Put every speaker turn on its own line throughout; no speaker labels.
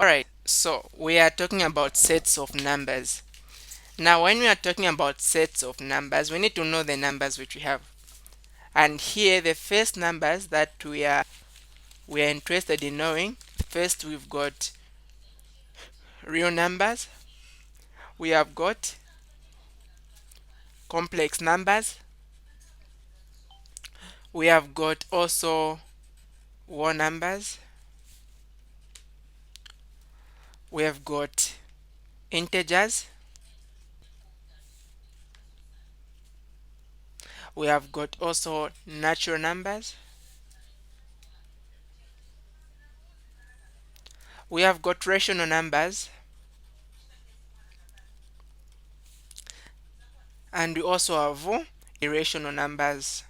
Alright, so we are talking about sets of numbers. Now, when we are talking about sets of numbers, we need to know the numbers which we have. And here, the first numbers that we are interested in knowing. First, we've got real numbers. We have got complex numbers. We have got also whole numbers. We have got integers. We have got also natural numbers. We have got rational numbers. And we also have irrational numbers.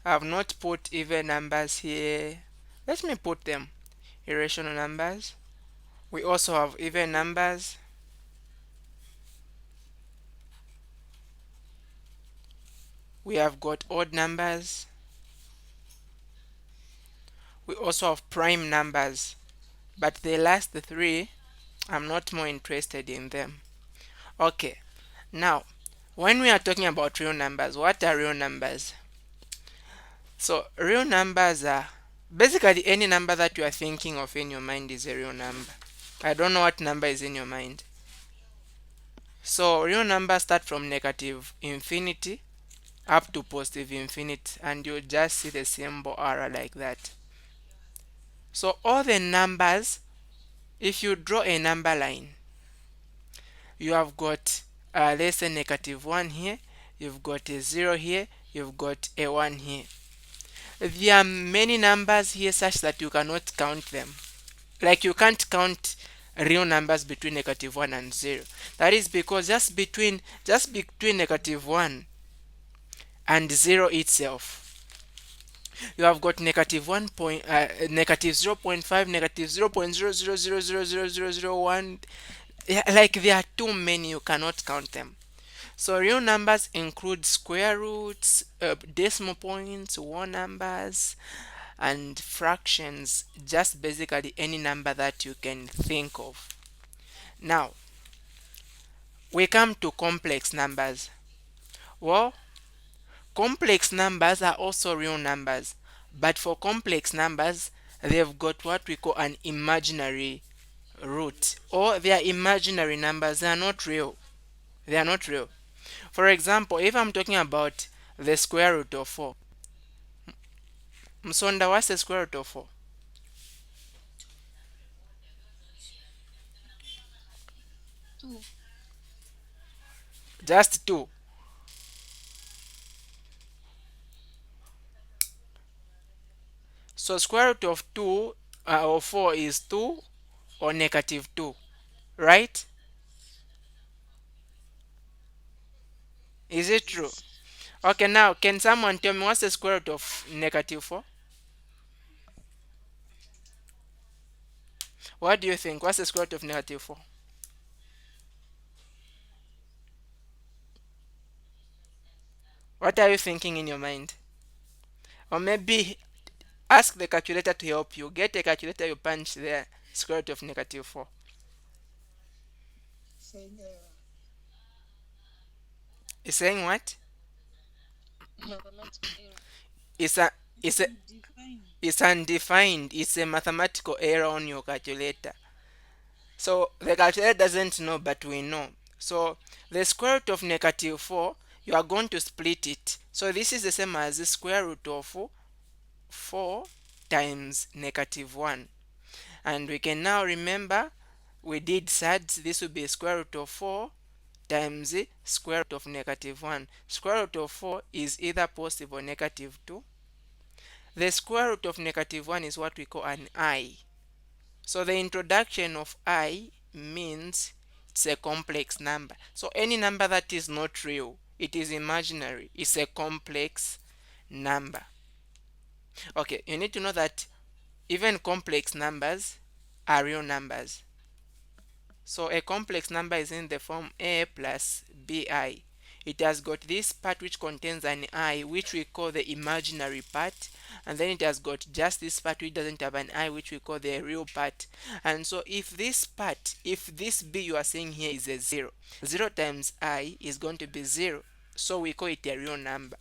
I have not put even numbers here. Let me put them. Irrational numbers. We also have even numbers. We have got odd numbers. We also have prime numbers. But the last three, I'm not more interested in them. Okay, now, when we are talking about real numbers, what are real numbers? So, real numbers are basically any number that you are thinking of in your mind is a real number. I don't know what number is in your mind. So, real numbers start from negative infinity up to positive infinity, and you just see the symbol arrow like that. So, all the numbers, if you draw a number line, you have got let's say negative 1 here, you've got a 0 here, you've got a 1 here. There are many numbers here such that you cannot count them. Like you can't count real numbers between negative 1 and 0. That is because just between negative 1 and 0 itself, you have got negative 1 point, negative 0 0.5, negative 0.000000001. Yeah, like there are too many, you cannot count them. So real numbers include square roots, decimal points, whole numbers, and fractions. Just basically any number that you can think of. Now, we come to complex numbers. Well, complex numbers are also real numbers, but for complex numbers, they've got what we call an imaginary root, or they are imaginary numbers. They are not real. They are not real. For example, if I'm talking about the square root of 4, Msonda, what's the square root of 4? Just 2. So square root of 2 or 4 is 2 or negative 2, right? Is it true? Okay, now can someone tell me what's the square root of negative 4? What do you think? What's the square root of negative 4? What are you thinking in your mind? Or maybe ask the calculator to help you. Get a calculator, you punch the square root of negative 4. It's saying what? It's a it's a it's undefined. It's a mathematical error on your calculator. So the calculator doesn't know, but we know. So the square root of negative 4, you are going to split it. So this is the same as the square root of 4 times negative 1. And we can now remember we did SADS. This will be square root of 4 times the square root of negative 1. Square root of 4 is either positive or negative 2. The square root of negative 1 is what we call an I. So the introduction of I means it's a complex number. So any number that is not real, it is imaginary, it's a complex number. Okay, you need to know that even complex numbers are real numbers. So a complex number is in the form a plus bi. it has got this part which contains an I, which we call the imaginary part, and then it has got just this part which doesn't have an I, which we call the real part. And so if this part, if this b you are seeing here is a 0, 0 times I is going to be 0, so we call it a real number.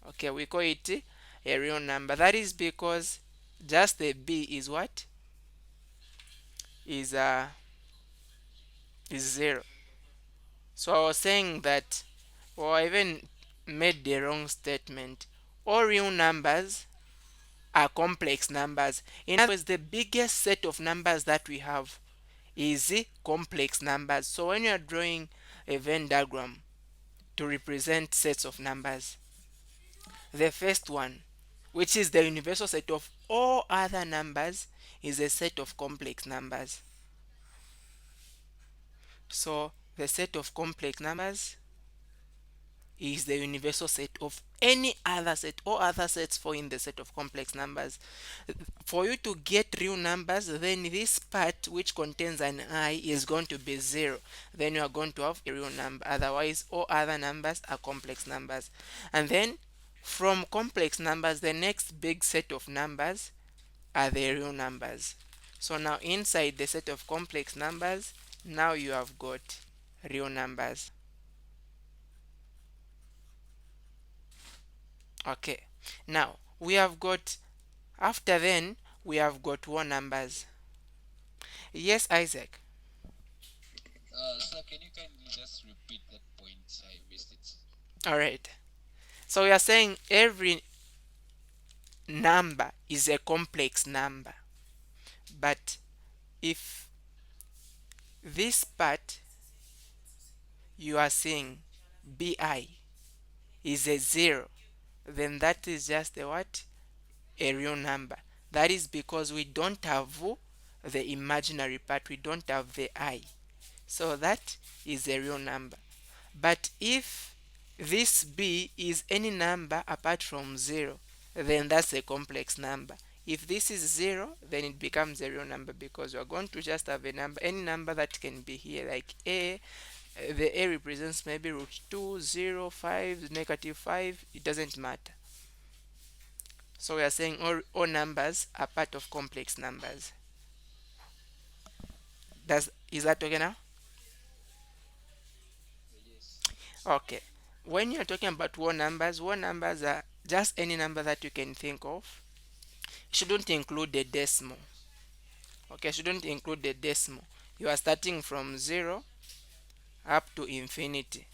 Okay, we call it a real number. That is because just the b is what is is 0. So I was saying that, or I even made the wrong statement. All real numbers are complex numbers. In other words, the biggest set of numbers that we have is the complex numbers. So when you are drawing a Venn diagram to represent sets of numbers, the first one, which is the universal set of all other numbers, is a set of complex numbers. So the set of complex numbers is the universal set of any other set. All other sets fall in the set of complex numbers. For you to get real numbers, then this part which contains an I is going to be 0. Then you are going to have a real number. Otherwise, all other numbers are complex numbers. And then from complex numbers, the next big set of numbers are the real numbers. So now inside the set of complex numbers, now you have got real numbers. Okay, now we have got, after then we have got whole numbers. Yes, Isaac.
Sir, can you kindly just repeat that point? I missed it.
All right, so we are saying every number is a complex number, but if this part you are seeing bi is a 0, then that is just a what, a real number. That is because we don't have the imaginary part, we don't have the I, so that is a real number. But if this b is any number apart from 0, then that's a complex number. If this is 0, then it becomes a real number, because we're going to just have a number, any number that can be here, like a. The a represents maybe root 2, 0, 5, negative 5, it doesn't matter. So we are saying all numbers are part of complex numbers. Is that okay now?
Yes.
Okay. When you're talking about whole numbers are just any number that you can think of. Shouldn't include the decimal. Okay, shouldn't include the decimal. You are starting from 0 up to infinity.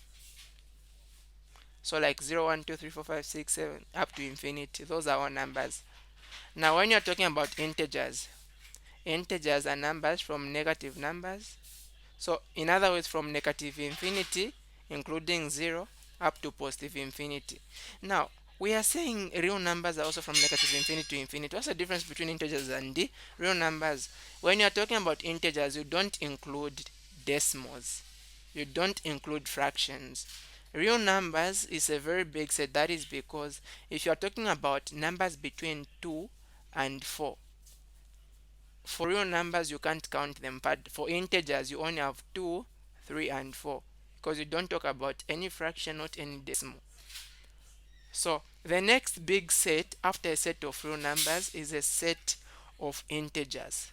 So like 0, 1, 2, 3, 4, 5, 6, 7, up to infinity. Those are all numbers. Now when you're talking about integers, integers are numbers from negative numbers. So in other words, from negative infinity, including 0, up to positive infinity. Now, we are saying real numbers are also from negative infinity to infinity. What's the difference between integers and the real numbers? When you are talking about integers, you don't include decimals. You don't include fractions. Real numbers is a very big set. That is because if you are talking about numbers between 2 and 4, for real numbers you can't count them, but for integers you only have 2, 3, and 4, because you don't talk about any fraction, not any decimal. So the next big set after a set of real numbers is a set of integers.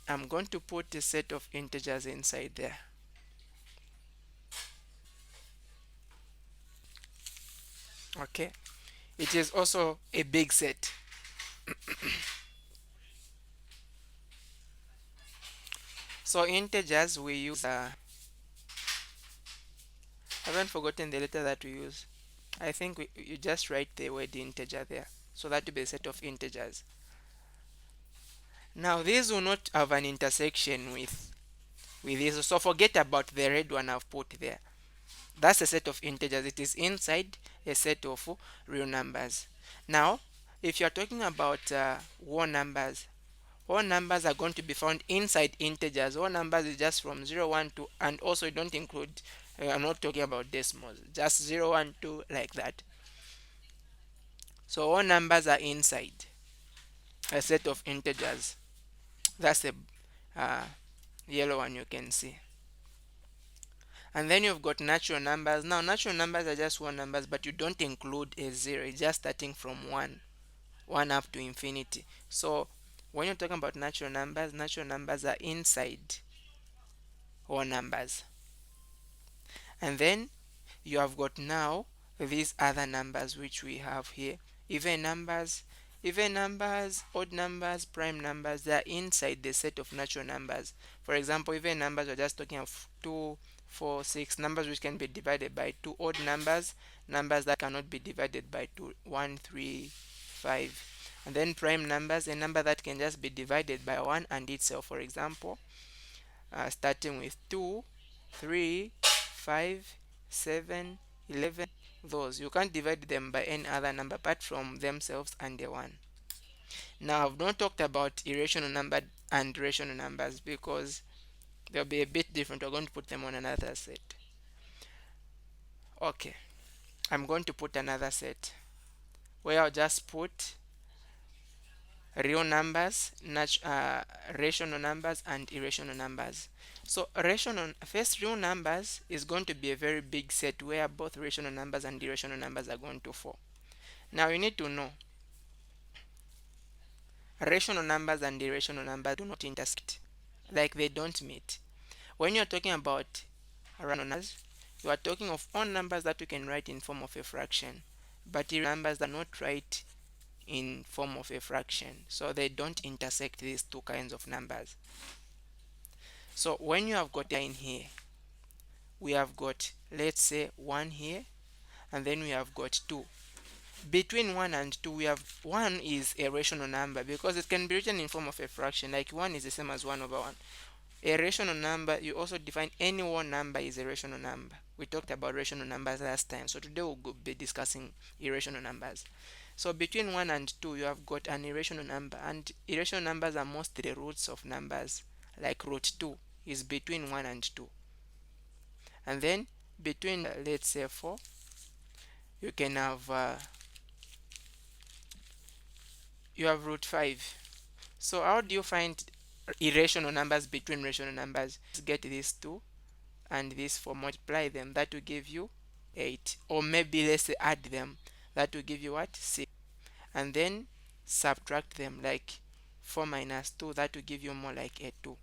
I'm going to put a set of integers inside there. Okay, it is also a big set. So integers we use I haven't forgotten the letter that we use. I think you just write the word integer there, so that will be a set of integers. Now these will not have an intersection with this, so forget about the red one I've put there. That's a set of integers. It is inside a set of real numbers. Now if you're talking about whole numbers are going to be found inside integers. Whole numbers is just from 0, 1, 2, and also you don't include, I'm not talking about decimals, just 0, 1, 2, like that. So all numbers are inside a set of integers. That's a uh, yellow one you can see. And then you've got natural numbers. Now natural numbers are just one numbers, but you don't include a zero. It's just starting from one up to infinity. So when you're talking about natural numbers are inside whole numbers. And then you have got now these other numbers which we have here: even numbers, odd numbers, prime numbers. They are inside the set of natural numbers. For example, even numbers, we're just talking of 2, 4, 6 numbers which can be divided by 2. Odd numbers, numbers that cannot be divided by 2, 1, 3, 5. And then prime numbers, a number that can just be divided by 1 and itself. For example, starting with 2, 3, 5, 7, 11. Those you can't divide them by any other number apart from themselves and the 1. Now I've not talked about irrational number and rational numbers because they'll be a bit different. We're going to put them on another set. Okay, I'm going to put another set where I'll just put real numbers, rational numbers, and irrational numbers. So rational, first, real numbers is going to be a very big set where both rational numbers and irrational numbers are going to fall. Now you need to know rational numbers and irrational numbers do not intersect, like they don't meet. When you're talking about rational numbers, you are talking of all numbers that you can write in form of a fraction, but irrational numbers are not right in form of a fraction, so they don't intersect these two kinds of numbers. So when you have got in here, we have got, let's say, 1 here, and then we have got 2. Between 1 and 2, we have 1 is a rational number because it can be written in form of a fraction, like 1 is the same as 1 over 1. A rational number, you also define any one number is a rational number. We talked about rational numbers last time, so today we'll be discussing irrational numbers. So between 1 and 2, you have got an irrational number, and irrational numbers are mostly roots of numbers, like root 2 is between 1 and 2. And then between, let's say, 4, you can have you have root 5. So how do you find irrational numbers between rational numbers? Just get these 2 and this 4, multiply them, that will give you 8. Or maybe let's say add them, that will give you what? 6. And then subtract them, like 4 minus 2, that will give you more like a 2.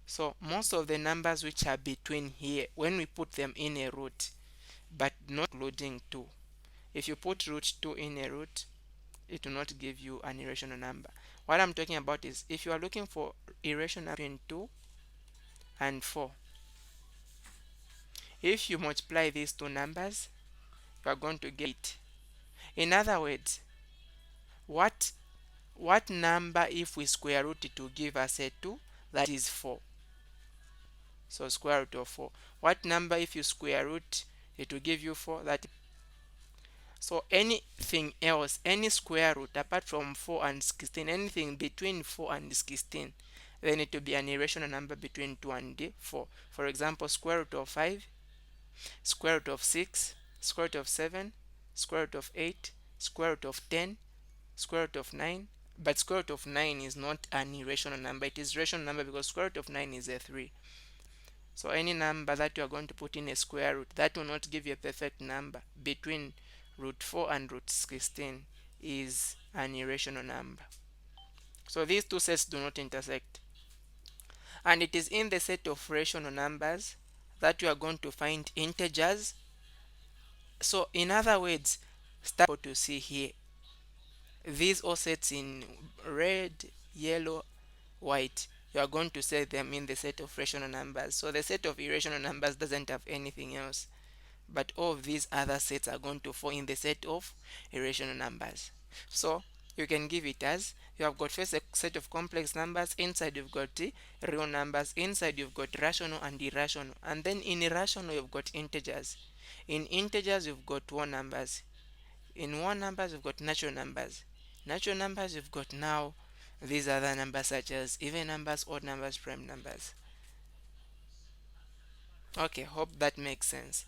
So most of the numbers which are between here, when we put them in a root, but not including 2, if you put root 2 in a root, it will not give you an irrational number. What I'm talking about is if you are looking for irrational between 2 and 4, if you multiply these two numbers, you are going to get 8. In other words, what number if we square root it to give us a 2? That is 4. So square root of 4. What number if you square root it will give you 4? That. So anything else, any square root apart from 4 and 16, anything between 4 and 16, then it will be an irrational number between 2 and 4. For example, square root of 5, square root of 6, square root of 7, square root of 8, square root of 10, square root of 9. But square root of 9 is not an irrational number. It is rational number because square root of 9 is a 3. So any number that you are going to put in a square root, that will not give you a perfect number between root 4 and root 16 is an irrational number. So these two sets do not intersect. And it is in the set of rational numbers that you are going to find integers. So in other words, start to see here, these all sets in red, yellow, white, you are going to set them in the set of rational numbers. So the set of irrational numbers doesn't have anything else, but all of these other sets are going to fall in the set of irrational numbers. So you can give it as, you have got first a set of complex numbers, inside you've got the real numbers, inside you've got rational and irrational, and then in irrational you've got integers. In integers you've got whole numbers. In whole numbers you've got natural numbers. Natural numbers you've got now these other numbers such as even numbers, odd numbers, prime numbers. Okay, hope that makes sense.